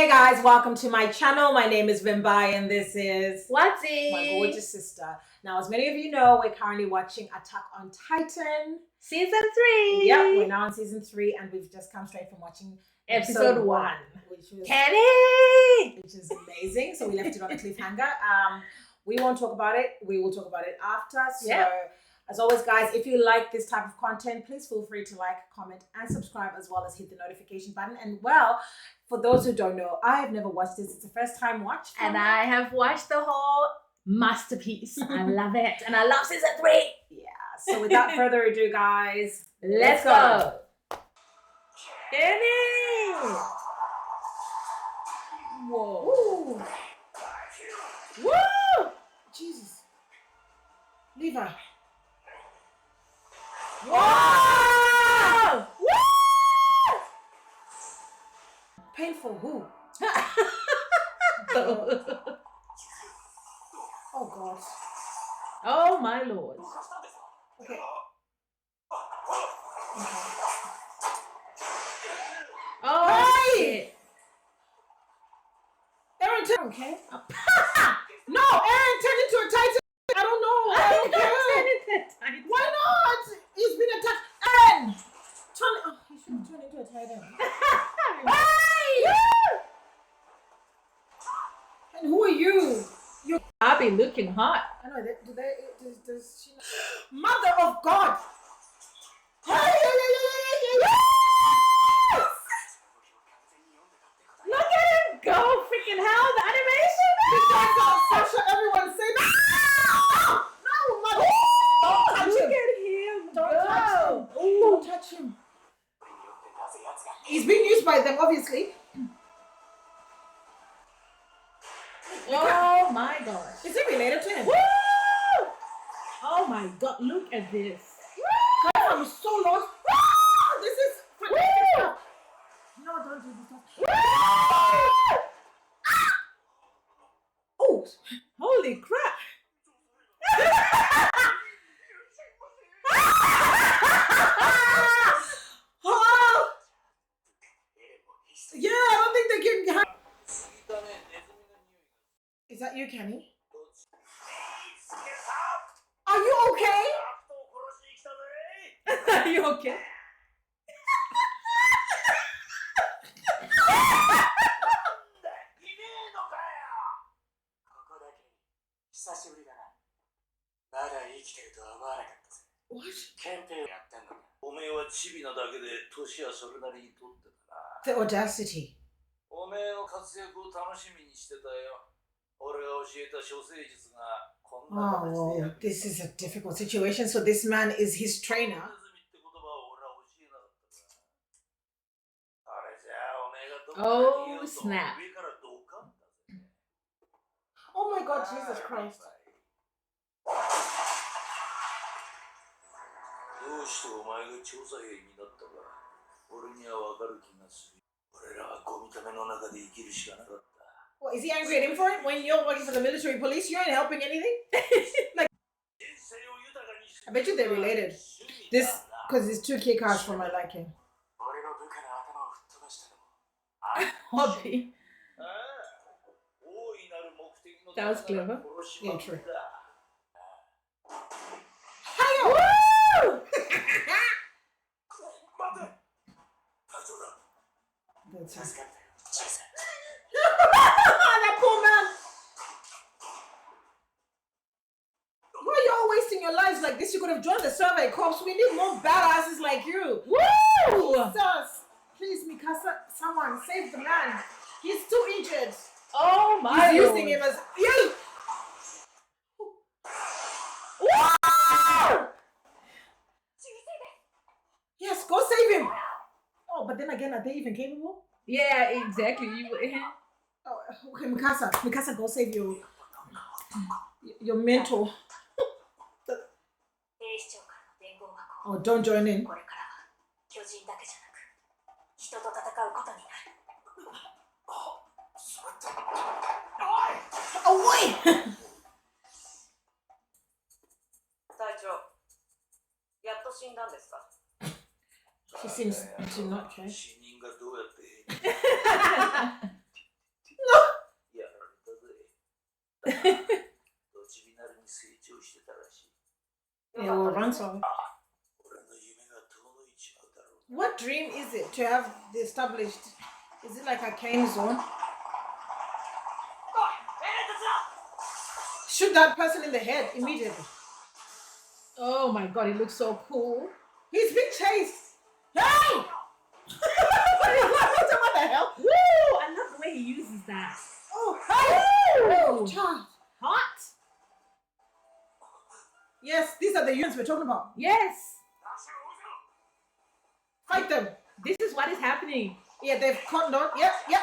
Hey guys, welcome to my channel. My name is Vimbai and this is Watsy, my gorgeous sister. Now, as many of you know, we're currently watching Attack on Titan. Season 3. Yep, we're now on season 3 and we've just come straight from watching episode 1. Which is amazing. So we left it on a cliffhanger. We won't talk about it. We will talk about it after. So as always, guys, if you like this type of content, please feel free to like, comment, and subscribe, as well as hit the notification button. And well, for those who don't know, I have never watched this. It's a first time watch. And I have watched the whole masterpiece. I love it. And I love season 3. Yeah. So without further ado, guys, let's go. Kenny! Whoa. Woo! Woo! Jesus. Levi. Whoa! Woo! Painful who? Oh God. Oh my lord. Okay. Oh Hey! shit. Aaron turned. Okay. No, Aaron turned into a Titan. I don't know. I don't care. Why not? He's been attacked. Aaron! Turn. Oh, he should have turned into a Titan. Hey! And who are you? I be looking hot. I know. Does she know? Mother of God! Hey! Look at him go! Freaking hell! The animation! Sasha, everyone say no! No, mother! Don't touch Look him! at him! Don't go. touch him! Don't touch him! He's being used by them, obviously. Oh my gosh! Is it related to him? Woo! Oh my god! Look at this! Guys, I'm so lost. This is fantastic stuff. No, don't do this. Oh, Holy crap! oh. Yeah, I don't think they can. Is that you, Kenny? Are you okay? Are you okay? What? 憲兵やってんのか。おめえはチビなだけで年はそれなりに取ってたな。 The audacity. おめえの活躍を楽しみにしてたよ。俺が教えた処世術がこんな形 Oh, で役に this is a difficult situation. So this man is his trainer. ネズミって言葉を俺は教えなかったから。あれじゃあおめえがどこかに逃げようと snap 上からドカンだぜ。 Oh my God, Jesus Christ. どうしてお前が調査兵になったか俺にはわかる気がする。俺らはゴミための中で生きるしかなかった。 What, is he angry at him for it? When you're working for the military police, you ain't helping anything? Like, I bet you they're related. This, because it's two key cards for my liking. Hobby. That was clever. Yeah, true. Woo! That's it. That poor man. Why are you all wasting your lives like this? You could have joined the survey corps. We need more badasses like you. Woo! Jesus. Please, Mikasa, someone save the man. He's too injured. Oh my He's lord. using him as... Yay! Woo! Yes, go save him. Oh, but then again, are they even capable? Yeah, exactly. You. Oh, okay, Mikasa, go save your mentor. Oh, don't join in. Oh, wait! 隊長、やっと死んだんですか？ She seems to not care. 死人がどうやって Yeah, we'll run so. 俺の夢が遠のいちまうだろう。 What dream is it to have the established? Is it like a cane zone? Shoot that person in the head immediately. Oh my god, it looks so cool. He's being chased. Hey! What the hell? Woo! I love the way he uses that. Oh, hey! Woo! Oh, child. Hot? Yes, these are the units we're talking about. Yes. Fight them. This is what is happening. Yeah, they've caught on. Yep, yep.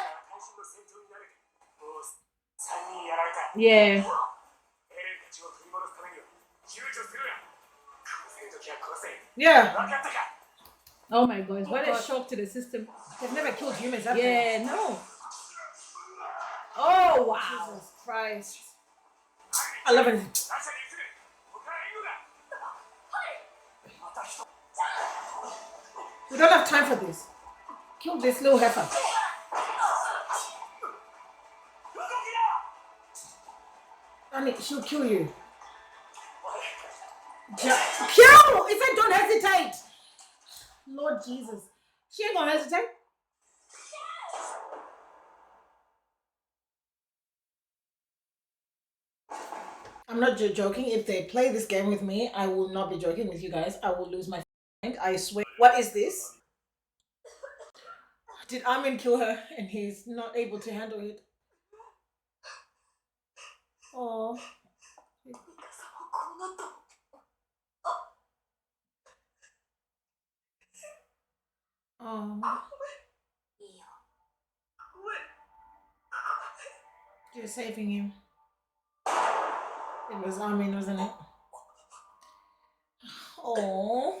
Yeah. Yeah. Oh my gosh, what a God. shock to the system. They've never killed humans, have they? Yeah, no. Oh wow. Jesus Christ. I love it. We don't have time for this. Kill this little heifer. Honey, she'll kill you. Kill! It said don't hesitate. Lord Jesus. She ain't gonna hesitate. I'm not joking. If they play this game with me, I will not be joking with you guys. I will lose my mind. I swear. What is this? Did Armin kill her and he's not able to handle it? Oh. Oh. You're saving him. It was Armin, wasn't it? Oh.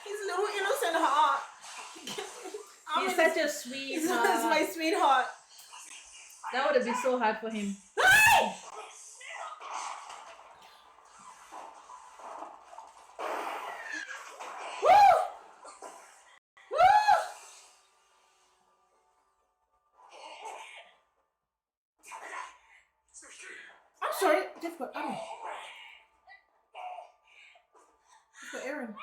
His little innocent heart. He's such a sweet. He's my sweetheart. That would have been so hard for him. Hey! Woo! Woo! I'm sorry, difficult. Aaron. Difficult Aaron.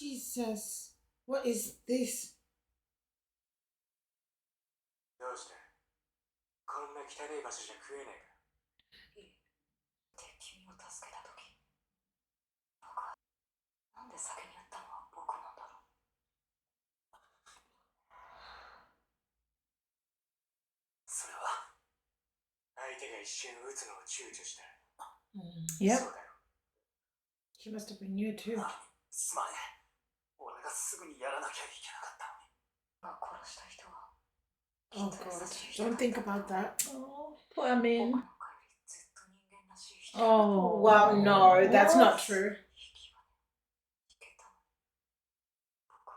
Jesus, what is this? どうしてこんな汚い場所じゃ食えねえか。敵を助けた時僕はなんで先にやったのは僕なんだろう。それは相手が一瞬撃つのを躊躇した。 Yep. そうだよ。 She must have been new too. すまねえ。俺がすぐにやらなきゃいけなかったのに。が殺した人は Oh God, don't think about that. Oh, poor Armin. 僕の帰りずっと人間らしい人 Oh. Wow, no, that's not What? true. いけたの僕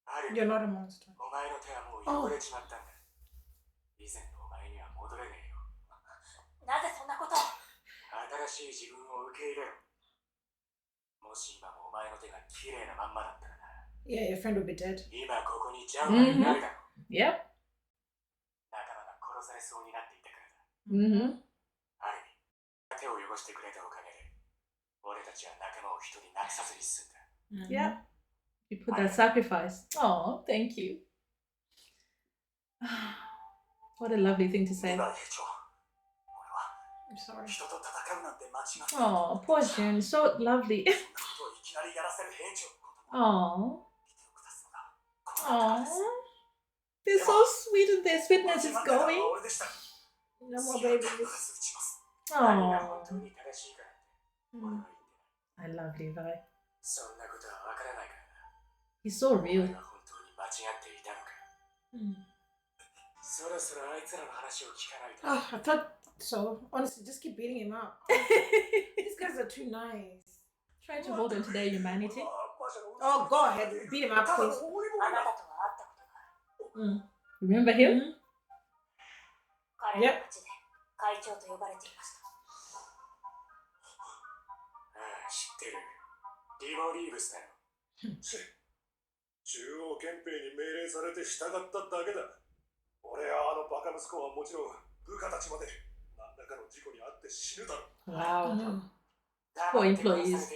ある You're not a monster. お前の手はもう汚れちまったんだ。以前のお前には戻れねえよ。なぜそんなことを新しい自分を受け入れろ。もし今もお前の手が綺麗なまんまだったらな。 Yeah, your friend will be dead. 今ここにジャンプになるだろう。 Yep. 仲間が殺されそうになっていたからだ。 Mm-hmm. ある意味、手を汚してくれたおかげで、俺たちは仲間を一人亡くさずに済んだ。 Yep. You put that sacrifice. Oh, thank you. What a lovely thing to say. 今兵長、俺は I'm sorry. 人と戦うなんて間違ってた。 Oh, poor Jun. So lovely. そんなことをいきなりやらせる兵長のことも Oh. 見ておくだすのがこの Oh. 中です。 They're so sweet and their sweetness is 間違ってたの going. は俺でした。 No more 次は babies. 必ず打ちます。何が Oh. 本当に正しいかなんて俺は言ってない。 I love Levi. そんなことはわからないからな。 He's so お real. 前が本当に間違っていたのか。 そろそろあいつらの話を聞かないと。 Oh, I thought so. Honestly, just keep beating him up. These guys are too nice. Trying to hold on to their humanity. Oh, go ahead. Beat him up, please. あなたとは会ったことがある Remember him? 彼の町で会長と呼ばれていました。ああ、知ってる。リボリーブスだよ。中央憲兵に命令されて従っただけだ。俺やあのバカ息子はもちろん部下たちまでなんだかかの事故に遭って死ぬだろう。 Wow. Mm. Poor employees.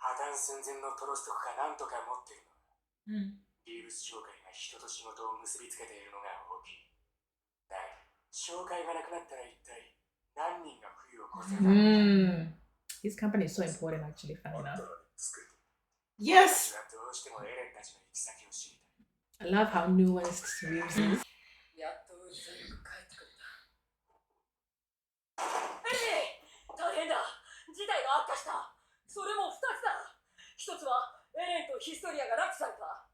破綻寸前のトロストクかなんとか持ってるの。 Mm. リーブス商会が人と仕事を結びつけているのが大きい。だが、商会がなくなったら一体何人が冬を越せるだろう。 His company is so important, actually, funny あんた enough. らにつけと。 Yes. 私はどうしてもエレンたちの行き先を知りたい。 I love how nuanced Reeves is. やっとうちに帰ってくれた。エレン、大変だ。事態が悪化した。それも2つだ。1つはエレンとヒストリアが拉致された。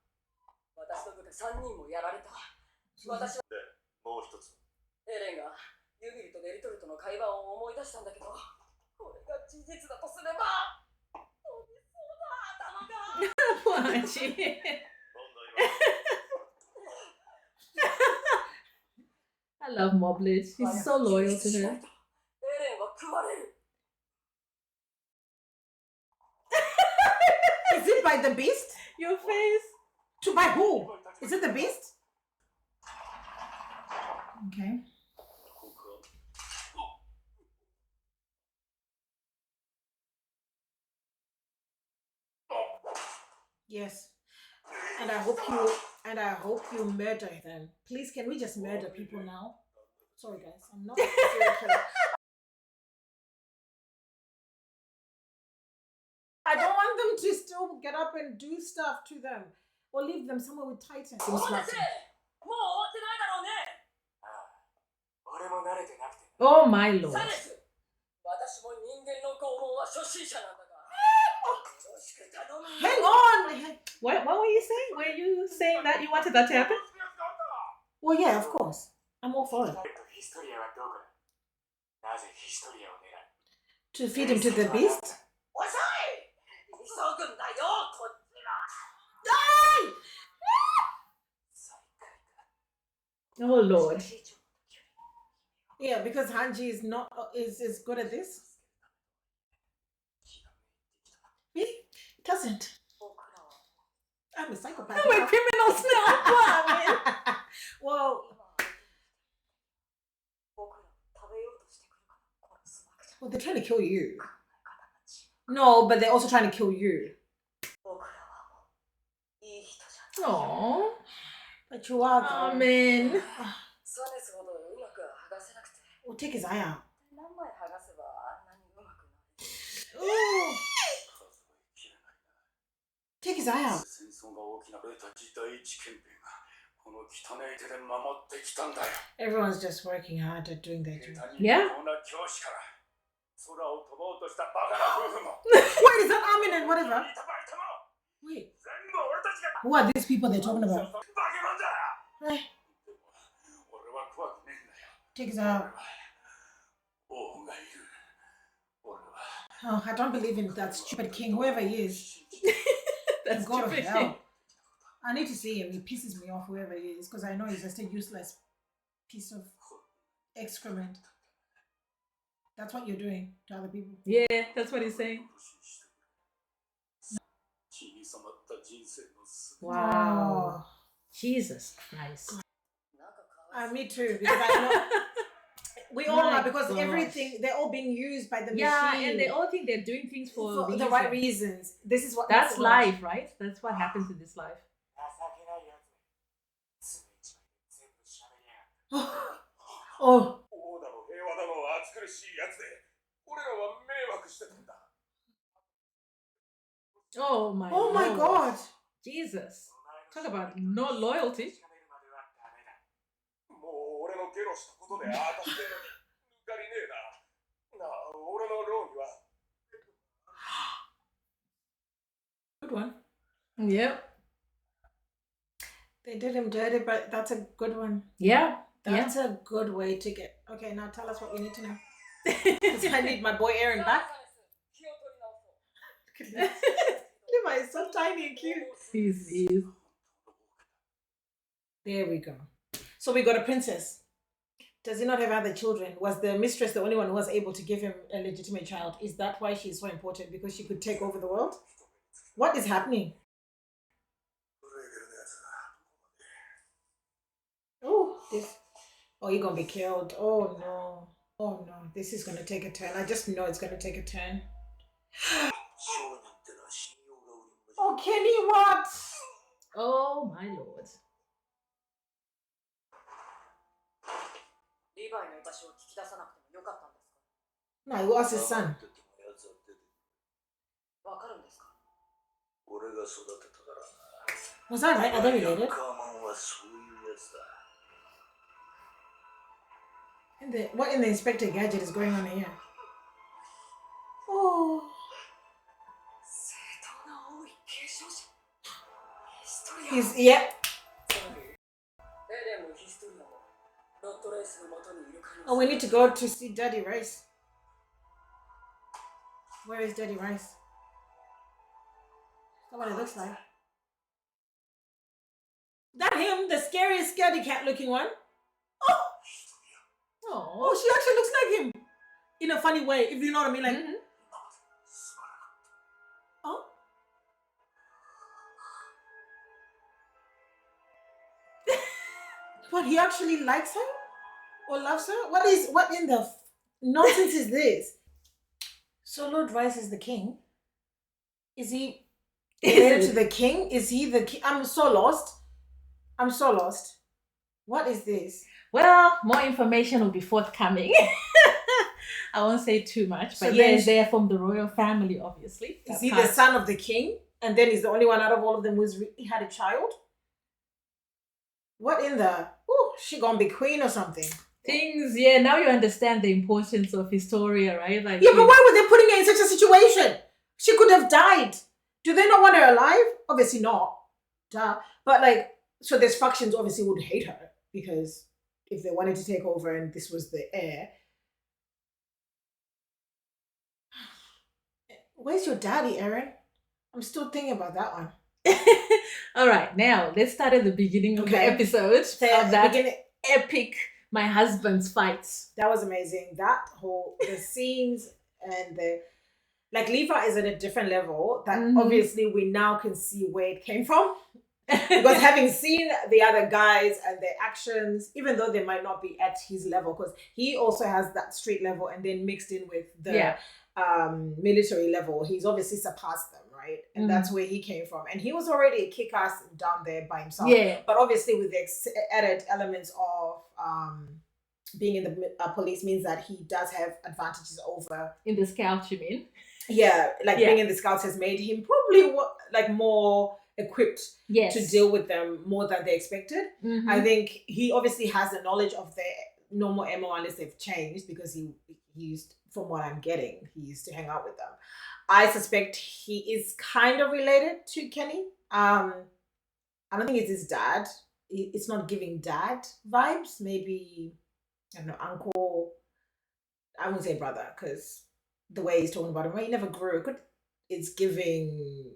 私の部下3人もやられた。私はもう一つ。エレンがユミルとベルトルとの会話を思い出したんだけど、これが事実だとすれば飛びそうだ、頭が。 Poor Hachi. なんだ今。 I love Moblitz. He's so loyal to her. エレンは食われる。 Is it by the beast? Your face. To by who? Is it the beast? Okay. ここ Yes. And I hope you murder them. Please, can we just murder people now? Sorry guys, I'm not a serial killer. I don't want them to still get up and do stuff to them. Or leave them somewhere with Titans. もう終わってないだろうね。ああ、俺も慣れてなくて。 Oh my lord. サレス、私も人間の拷問は初心者なんだが。よろしく頼む。 Hang on! What were you saying? Were you saying that you wanted that to happen? Well, yeah, of course. I'm all for it. ヒストリアはどこだ。なぜヒストリアを狙う。 To feed him to the beast? 遅い。急ぐんだよ、こっちは。 Oh lord. Yeah, because Hanji is not is good at this. Really? It doesn't. I'm a psychopath. We're criminals now. What? I mean, Well, well, they're trying to kill you. No, but they're also trying to kill you. Aww. But you are Oh though. man. ソネスほどうまく剥がせなくて。 Well, take his eye out. 何枚剥がせばあんなにうまくなる。 Ooh, 数えきれないな。 take his eye out. 戦争が大きな俺たち第一憲兵がこの汚い手で守ってきたんだよ。 Everyone's just working hard at doing their 下 job. 手に Yeah. 不幸な教師から空を飛ぼうとしたバカな夫婦も Wait, is that Armin and whatever? いたばいたも Wait, 全部俺たちが who are these people they're talking バ about? ケモンだ。 Eh, でも俺は怖くねえんだよ。 take his 俺 eye は out. 王がいる。俺は Oh, I don't believe in that stupid king, whoever he is. That's God of stupid. hell. I need to see him. He pisses me off, whoever he is, because I know he's just a useless piece of excrement. That's what you're doing to other people. Yeah, that's what he's saying. 血に染まった人生のすべて Wow. Jesus Christ. なんかかわいそう。 Me too, because I know we all My are, because gosh. everything, they're all being used by the Yeah, machine and they all think they're doing things for the reason. right reasons. This is what That's what- life, right? That's what happens in this life. 情けないやつ。すぐ一枚で全部しゃべりやがった。 Oh, 王だの平和だの暑苦しいやつで俺らは迷惑してたんだ。 Oh my oh my Lord. God. Jesus. Talk about no loyalty. もう俺のゲロしたことであたってるのに抜かりねえな。なあ、俺のローには Good one. Yep. They did him dirty, but that's a good one. Yeah. That's a good way to get. Okay, now tell us what we need to know. Because I need my boy Aaron back. 気を取り直そう。 Look at this. Levi is so tiny and cute. He's. There we go. So we got a princess. Does he not have other children? Was the mistress the only one who was able to give him a legitimate child? Is that why she's so important? Because she could take over the world? What is happening? ブレーゲルのやつが Oh, this. Oh, you're gonna be killed. Oh no. Oh no. This is gonna take a turn. I just know it's gonna take a turn. 商人ってのは信用が売り物じゃ Oh, Kenny, what? Oh my lord. リヴァイの居場所を聞き出さなくてもよかったんですか？ No, he was his 黙 son. ってても奴は出てくる。わかるんですか？俺が育てたからな。 Was that right? Are they ヤン related? カーマンはそういうやつだ。 What in the Inspector Gadget is going on here? Oh. 正当な王位継承者。ヒストリア。 He's, yeah. つまりエレンもヒストリアもロッドレースの元にいる可能性。 Oh, we need to go to see Daddy Rice. Where is Daddy Rice? That's what it looks like. That him, the scariest scaredy cat looking one. Oh, Oh. she actually looks like him. In a funny way, if you know what I mean. Like, oh. What, he actually likes her? Or loves her? What in the nonsense is this? So Lord Rice is the king? Is he related to the king? Is he the king? I'm so lost. What is this? Well, more information will be forthcoming. I won't say too much, So but then yes, they're from the royal family, obviously. Is That he the part. son of the king? And then he's the only one out of all of them who's had a child? What in the... Oh, she gonna be queen or something. Things, yeah, now you understand the importance of Historia, right? Like, Yeah, but why were they putting her in such a situation? She could have died. Do they not want her alive? Obviously not. Duh. But like, so there's factions obviously would hate her because if they wanted to take over and this was the heir. Where's your daddy, Aaron? I'm still thinking about that one. all right, now let's start at the beginning of the Okay. episode So, of that beginning- epic my husband's fights. That was amazing. That whole the scenes and the like Levi is at a different level that Mhm. obviously we now can see where it came from. Because having seen the other guys and their actions, even though they might not be at his level, because he also has that street level and then mixed in with the Yeah. Military level, he's obviously surpassed them, right? And that's where he came from. And he was already a kick-ass down there by himself. Yeah. But obviously with the added elements of being in the police means that he does have advantages over. In the scout, you mean? Yeah, like Yeah. being in the scouts has made him probably like more equipped Yes. to deal with them more than they expected. Mhm. I think he obviously has the knowledge of their normal MO unless they've changed because he used, from what I'm getting, he used to hang out with them. I suspect he is kind of related to Kenny. I don't think it's his dad. It's not giving dad vibes. Maybe, I don't know, uncle. I wouldn't say brother because the way he's talking about him, he never grew. It's giving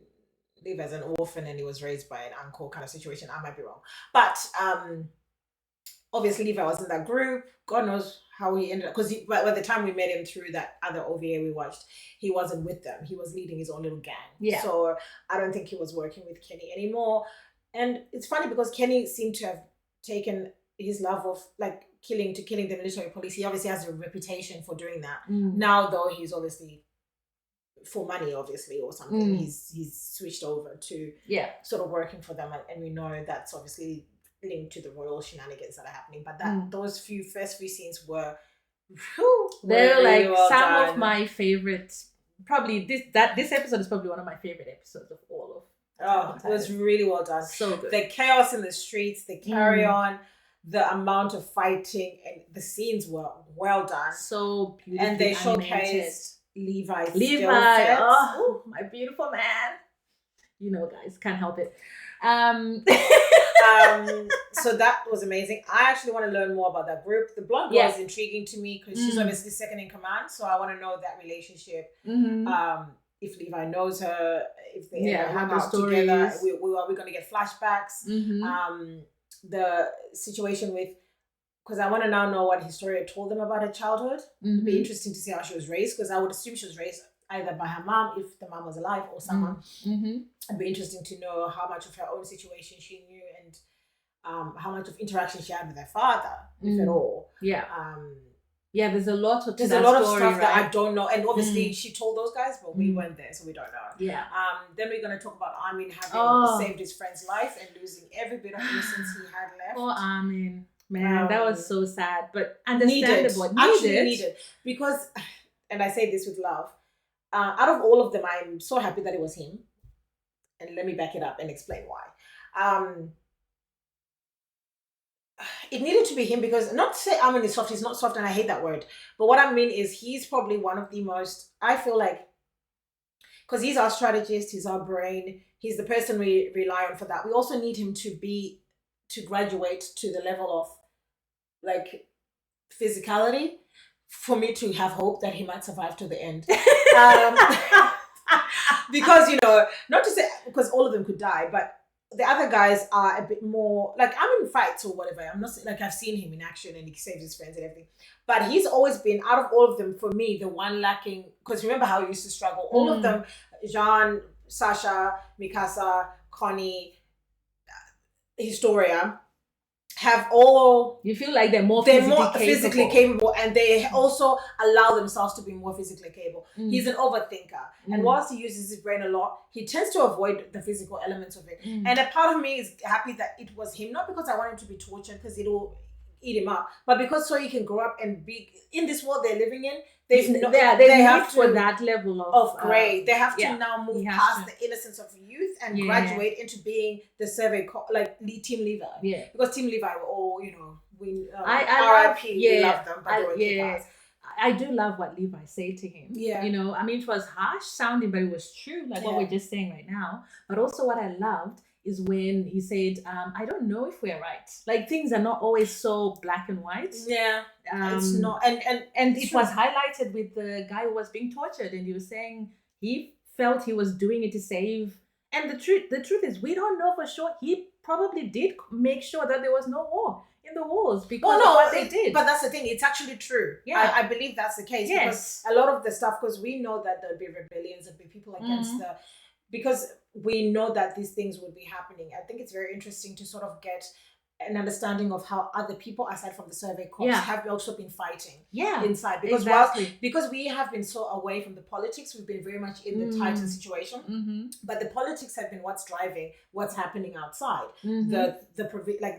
live as an orphan and he was raised by an uncle kind of situation. I might be wrong. But obviously Levi was in that group. God knows how he ended up, because by the time we met him through that other OVA we watched, he wasn't with them. He was leading his own little gang. Yeah. So I don't think he was working with Kenny anymore. And it's funny because Kenny seemed to have taken his love of like killing the military police. He obviously has a reputation for doing that. Mm. Now though, he's obviously for money, obviously, or something. Mm. He's switched over to sort of working for them, and we know that's obviously linked to the royal shenanigans that are happening. But that those first few scenes were they're really like well some done. of my favorites. Probably this episode is probably one of my favorite episodes of all of. Oh, it was really well done. So good. The chaos in the streets, the carry on, the amount of fighting, and the scenes were well done. So beautiful. And they animated. showcased Levi's Levi, skill sets. oh, my beautiful man. You know, guys, can't help it. So that was amazing. I actually want to learn more about that group. The blonde girl is intriguing to me because she's obviously second in command. So I want to know that relationship. Mm-hmm. If Levi knows her, if they ever hang the out together, stories. are we going to get flashbacks? Mm-hmm. The situation with, because I want to now know what Historia told them about her childhood. It'd be interesting to see how she was raised, because I would assume she was raised either by her mom, if the mom was alive, or someone. Mm-hmm. It'd be interesting to know how much of her own situation she knew, and how much of interaction she had with her father, if at all. Yeah. Um, Yeah, there's a lot of there's that a lot of story, stuff that I right? don't know, and obviously she told those guys, but we Mm. weren't there, so we don't know. Yeah. Then we're gonna talk about Armin having Oh. saved his friend's life and losing every bit of innocence he had left. Poor Armin. Man, that was so sad, but Needed, understandable. actually needed, because, and I say this with love, out of all of them, I'm so happy that it was him, and let me back it up and explain why. It needed to be him because, not to say Armin is soft, he's not soft, and I hate that word, but what I mean is he's probably one of the most, I feel like, because he's our strategist, he's our brain, he's the person we rely on for that. We also need him to graduate to the level of like physicality for me to have hope that he might survive to the end. Because, you know, not to say, because all of them could die, but the other guys are a bit more, like, I'm in fights or whatever. I'm not, like, I've seen him in action and he saves his friends and everything. But he's always been, out of all of them, for me, the one lacking, because remember how he used to struggle. All of them, Jean, Sasha, Mikasa, Connie, Historia, have all... You feel like they're more physically capable, and they also allow themselves to be more physically capable. He's an overthinker, and whilst he uses his brain a lot, he tends to avoid the physical elements of it. And a part of me is happy that it was him, not because I want him to be tortured, because it'll eat him up, but because so he can grow up and be in this world they're living in. They have for that level of grade. They have to now move past the innocence of youth and graduate into being the survey, like Team Levi. Yeah, because Team Levi were all, you know, we RIP. We love them, but they were I do love what Levi said to him. Yeah. You know, I mean, it was harsh sounding, but it was true, like what we're just saying right now. But also what I loved is when he said, I don't know if we're right. Like, things are not always so black and white. Yeah. It's not. And it was highlighted with the guy who was being tortured, and he was saying he felt he was doing it to save. And the truth is, we don't know for sure. He probably did make sure that there was no war in the walls because of what they did. But that's the thing. It's actually true. Yeah. I believe that's the case. Yes. Because a lot of the stuff, because we know that there'll be rebellions, there'll be people against because we know that these things would be happening. I think it's very interesting to sort of get an understanding of how other people, aside from the survey corps, have also been fighting inside. Because because we have been so away from the politics, we've been very much in the Titan situation. But the politics have been what's driving what's happening outside. The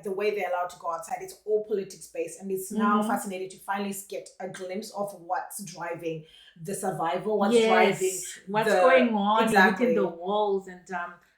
way they're allowed to go outside, it's all politics based, and it's now fascinating to finally get a glimpse of what's driving the survival, what's driving what's going on within the walls. And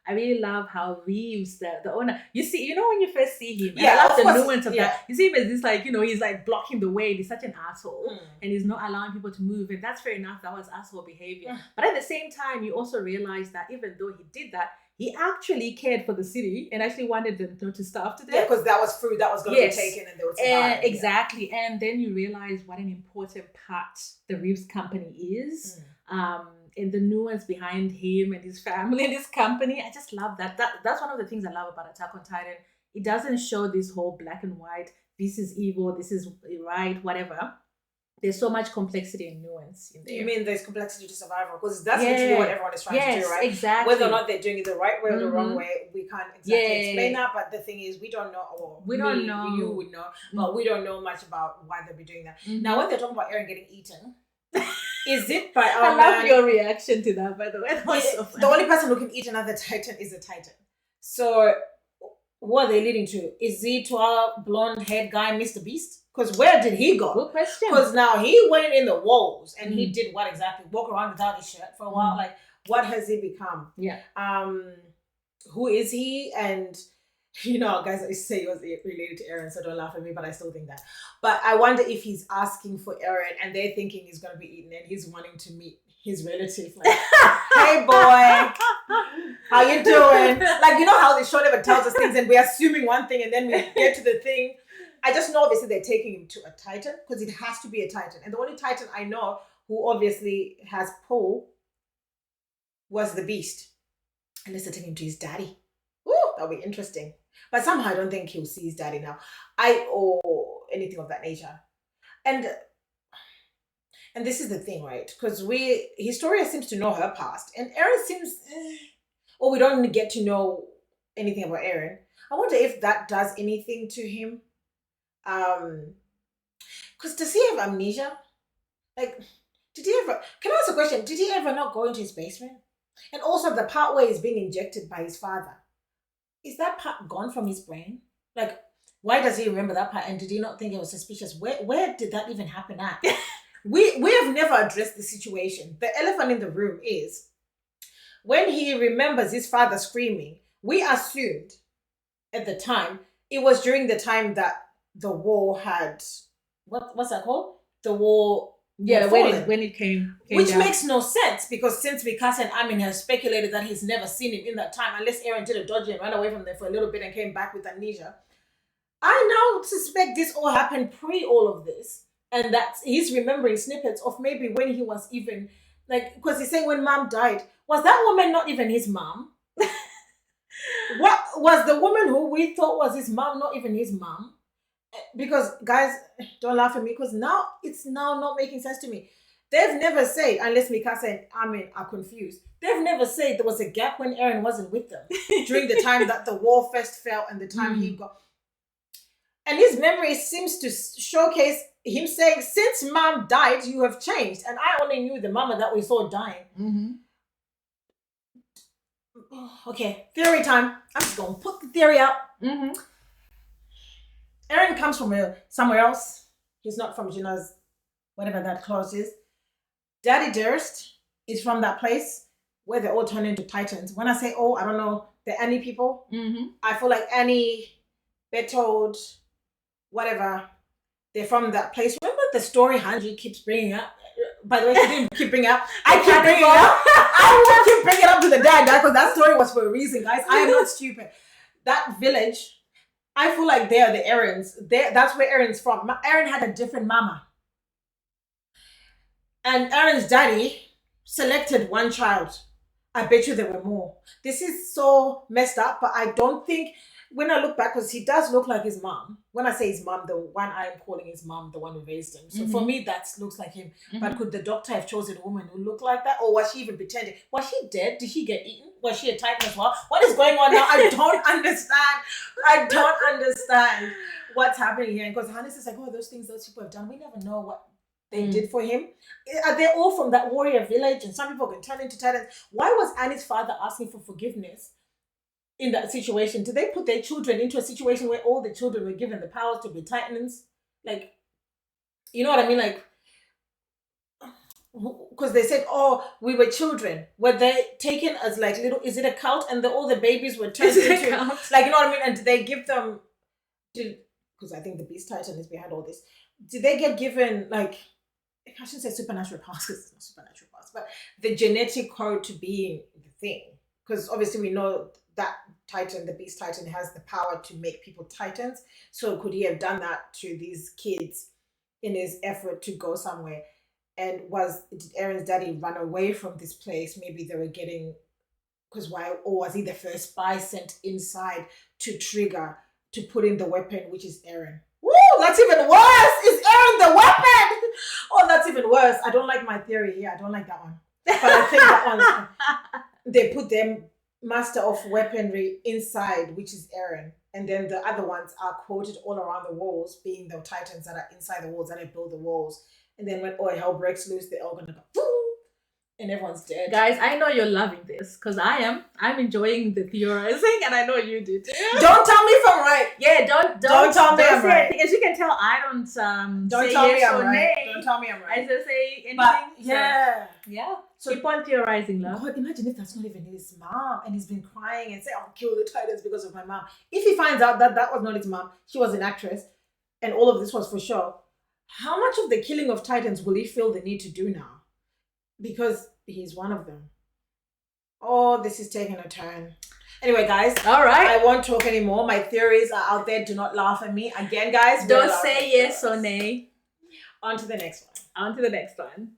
I really love how Reeves, the owner, you see, you know, when you first see him, I love the nuance of that. You see him as this, like, you know, he's like blocking the way. He's such an asshole and he's not allowing people to move. And that's fair enough. That was asshole behavior. But at the same time, you also realize that even though he did that, he actually cared for the city and actually wanted them to starve to death. Yeah, because that was fruit that was going to be taken and they would survive. Exactly. And then you realize what an important part the Reeves company is. And the nuance behind him and his family and his company. I just love that. That's one of the things I love about Attack on Titan. It doesn't show this whole black and white, this is evil, this is right, whatever. There's so much complexity and nuance in there. You mean there's complexity to survival? Because that's literally what everyone is trying to do, right? Exactly. Whether or not they're doing it the right way or the wrong way, we can't exactly explain that. But the thing is, we don't know. Or we don't know. You would know, but we don't know much about why they'll be doing that. Now, when they're talking about Eren getting eaten, is it by our I love your reaction to that, by the way. That was so funny. The only person who can eat another Titan is a Titan. So, what are they leading to? Is it to our blonde-haired guy, Mr. Beast? Because where did he go? Good question. Because now he went in the walls and he did what exactly? Walk around without his shirt for a while. Like, what has he become? Yeah. Who is he? And, you know, guys, I say he was related to Eren, so don't laugh at me, but I still think that. But I wonder if he's asking for Eren and they're thinking he's going to be eaten and he's wanting to meet his relative. Like, hey, boy, how you doing? Like, you know how the show never tells us things and we're assuming one thing and then we get to the thing. I just know obviously they're taking him to a Titan because it has to be a Titan. And the only Titan I know who obviously has pull was the Beast. Unless they're taking him to his daddy. Ooh, that'll be interesting. But somehow I don't think he'll see his daddy now. Or anything of that nature. And this is the thing, right? Because Historia seems to know her past. And Eren seems... or we don't get to know anything about Eren. I wonder if that does anything to him. Because does he have amnesia? Like, did he ever? Can I ask a question? Did he ever not go into his basement? And also the part where he's being injected by his father, is that part gone from his brain? Like, why does he remember that part? And did he not think it was suspicious? Where did that even happen at? We have never addressed the situation. The elephant in the room is when he remembers his father screaming, we assumed at the time it was during the time that the war had what's that called? The war. Yeah, when it came which down. makes no sense because since Mikasa and Amin have speculated that he's never seen him in that time, unless Eren did a dodgy and ran away from them for a little bit and came back with amnesia. I now suspect this all happened pre all of this, and that he's remembering snippets of maybe when he was even like, because he's saying when mom died, was that woman not even his mom? What was the woman who we thought was his mom not even his mom? Because guys, don't laugh at me because now it's not making sense to me. They've never said, unless Mikasa and Amin are confused, they've never said there was a gap when Eren wasn't with them during the time that the wall first fell and the time he got. And his memory seems to showcase him saying, since mom died, you have changed. And I only knew the mama that we saw dying. Mm-hmm. Okay, theory time. I'm just going to put the theory out. Mm-hmm. Eren comes from somewhere else. He's not from Gina's, whatever that clause is. Daddy Durst is from that place where they all turn into titans. When I say I don't know, the Annie people. Mm-hmm. I feel like Annie, Bertold, whatever, they're from that place. Remember the story Hanji keeps bringing up? By the way, he didn't keep bringing up. I keep bringing it up. I will keep bringing it up to the dad because that story was for a reason, guys. I am not stupid. That village, I feel like they are the Erens. That's where Eren's from. Eren had a different mama. And Eren's daddy selected one child. I bet you there were more. This is so messed up, but I don't think, when I look back, because he does look like his mom. When I say his mom, the one I am calling his mom, the one who raised him. So for me, that looks like him. But could the doctor have chosen a woman who looked like that? Or was she even pretending? Was she dead? Did she get eaten? Was she a titan as well? What is going on now? I don't understand. I don't understand what's happening here. Because Hannes is like, those things those people have done. We never know what they did for him. Are they all from that warrior village? And some people can turn into titans. Why was Annie's father asking for forgiveness in that situation? Did they put their children into a situation where all the children were given the powers to be titans? Like, you know what I mean? Like, because they said, we were children. Were they taken as like little, is it a cult? And all the babies were turned into, like, you know what I mean? And did they give them, because I think the Beast Titan is behind all this. Did they get given, like, I shouldn't say supernatural powers because it's not supernatural powers, but the genetic code to being the thing? Because obviously we know that Titan, the Beast Titan, has the power to make people titans. So could he have done that to these kids in his effort to go somewhere? And did Eren's daddy run away from this place? Maybe they were getting, or was he the first spy sent inside to trigger, to put in the weapon, which is Eren? Woo, that's even worse! Is Eren the weapon? Oh, that's even worse. I don't like my theory. Yeah, I don't like that one. But I think that one, they put them master of weaponry inside, which is Eren. And then the other ones are quoted all around the walls, being the titans that are inside the walls, that build the walls. And then when hell breaks loose, they're all gonna go, boom, and everyone's dead. Guys, I know you're loving this because I'm enjoying the theorizing, and I know you do too. Don't tell me if I'm right. Yeah, don't tell me I'm right. As you can tell, I don't say tell yes me or I'm nay. right. Don't tell me I'm right. I just say anything. But yeah. So keep on theorizing, love. God, imagine if that's not even his mom, and he's been crying and saying, "I'll kill the titans because of my mom." If he finds out that was not his mom, she was an actress, and all of this was for show, how much of the killing of titans will he feel the need to do now? Because he's one of them. Oh, this is taking a turn. Anyway, guys. All right. I won't talk anymore. My theories are out there. Do not laugh at me. Again, guys. Don't say yes or nay. On to the next one. On to the next one.